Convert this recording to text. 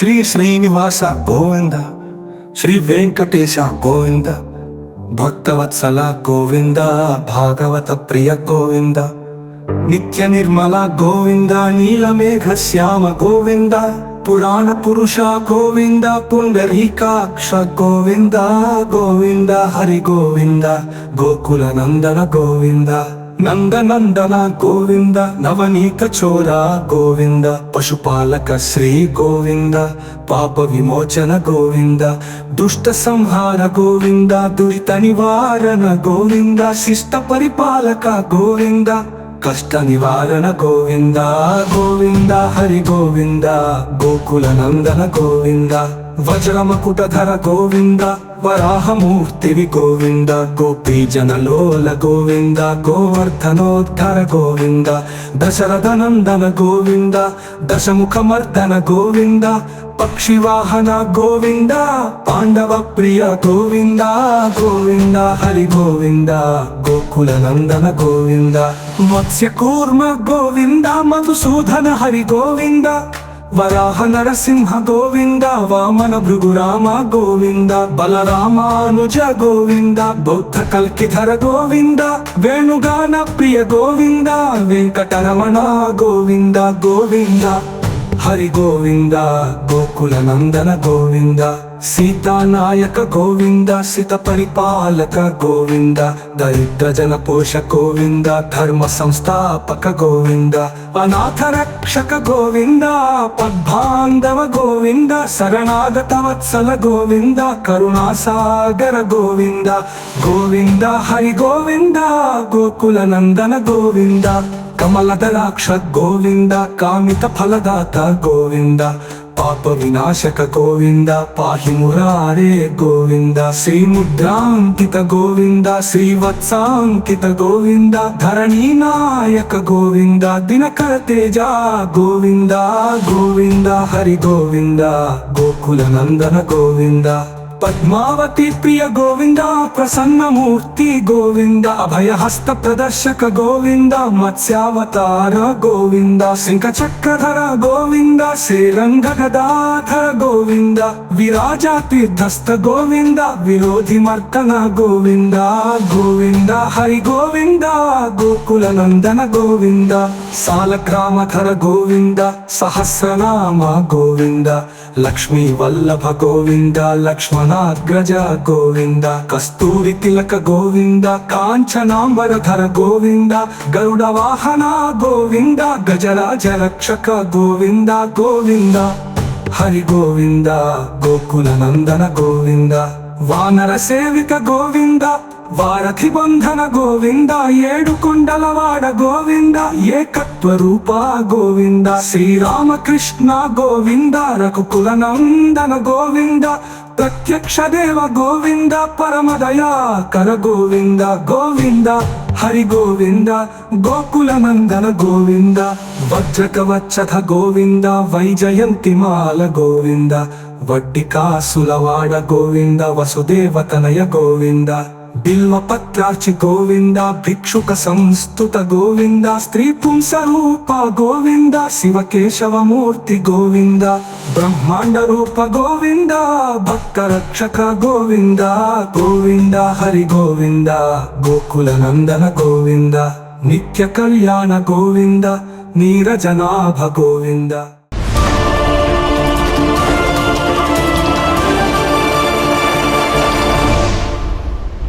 శ్రీ శ్రీనివాస గోవింద, శ్రీ వెంకటేశ గోవింద, భక్తవత్సల గోవింద, భాగవత ప్రియ గోవింద, నిత్య నిర్మల గోవింద, నీలమేఘ శ్యామ గోవింద, పురాణ పురుష గోవింద, పుండరీకాక్ష గోవింద గోవింద, హరి గోవింద, గోకుల నందన గోవింద, నందనందన గోవింద, నవనీత చోర గోవింద, పశుపాలక శ్రీ గోవింద, పాప విమోచన గోవింద, దుష్ట సంహార గోవింద, దురిత నివారణ గోవింద, శిష్ట పరిపాలక గోవింద, కష్ట నివారణ గోవింద గోవింద, హరి గోవింద, గోకుల నందన గోవింద, వజ్రమకుటధర గోవింద, వరాహమూర్తివి గోవింద, గోపీ జనలోల గోవింద, గోవర్ధనోద్ధర గోవింద, దశరథ నందన గోవింద, దశముఖమర్దన గోవింద, పక్షివాహన గోవింద, పాండవ ప్రియ గోవింద గోవింద, హరి గోవింద, గోకుల నందన గోవింద, మత్స్య కూర్మ గోవింద, మధుసూదన హరి గోవింద, వరాహ నరసింహ గోవింద, వామన భృగురామ గోవింద, బలరామానుజ గోవింద, బౌద్ధ కల్కిధర గోవింద, వేణుగాన ప్రియ గోవింద, వెంకటరమణ గోవింద గోవింద, హరి గోవింద, గోకుల నందన గోవింద, సీతానాయక గోవింద, సిత పరిపాలక గోవింద, దరిద్ర జన పోష గోవింద, ధర్మ సంస్థాపక గోవింద, అనాథ రక్షక గోవింద, పద్బాంధవ గోవింద, శరణాగత వత్సల గోవింద, కరుణాసాగర గోవింద గోవింద, హరి గోవింద, గోకుల నందన గోవింద, కమలదరాక్ష గోవింద, కామిత ఫలదాత గోవింద, పాప వినాశక గోవింద, పాహి మురారే గోవింద, శ్రీముద్రాంకిత గోవింద, శ్రీవత్సాంకిత గోవింద, ధరణీ నాయక గోవింద, దినకర తేజ గోవింద గోవింద, హరి గోవింద, గోకుల నందన గోవింద, పద్మావతి ప్రియ గోవింద, ప్రసన్నమూర్తి గోవింద, అభయహస్త ప్రదర్శక గోవింద, మత్స్యావతార గోవింద, శంఖ చక్రధర గోవింద, శ్రీరంగ గదాధర గోవింద, విరాజా తీర్థస్థ గోవింద, విరోధి మర్దన గోవింద గోవింద, హరి గోవింద, గోకుల నందన గోవింద, సాలగ్రామధర గోవింద, సహస్రనామ గోవింద, లక్ష్మీ వల్లభ గోవింద, లక్ష్మణాగ్రజ గోవింద, కస్తూరి తిలక గోవింద, కాంచనాంబరధర గోవింద, గరుడ వాహన గోవింద, గజరాజ రక్షక గోవింద గోవింద, హరి గోవింద, గోకుల నందన గోవింద, వానర సేవిక గోవింద, వారధి బంధన గోవింద, ఏడు కొండలవాడ గోవింద, ఏకత్వ రూప గోవింద, శ్రీరామకృష్ణ గోవింద, రఘుకుల నందన గోవింద, ప్రత్యక్ష దేవ గోవింద, పరమదయాకర గోవింద గోవింద, హరి గోవింద, గోకుల నందన గోవింద, వజ్రకవచ్చథ గోవింద, వైజయంతిమాల గోవింద, వడ్డి కాసులవాడ గోవింద, వసుదేవతనయ గోవింద, బిల్వపత్రార్చి గోవింద, భిక్షుక సంస్తుత గోవింద, స్త్రీ పుంసరూప గోవింద, శివకేశవమూర్తి గోవింద, బ్రహ్మాండ రూప గోవింద, భక్త రక్షక గోవింద గోవింద, హరి గోవింద, గోకుల నందన గోవింద, నిత్య కళ్యాణ గోవింద, నీరజనాభ గోవింద.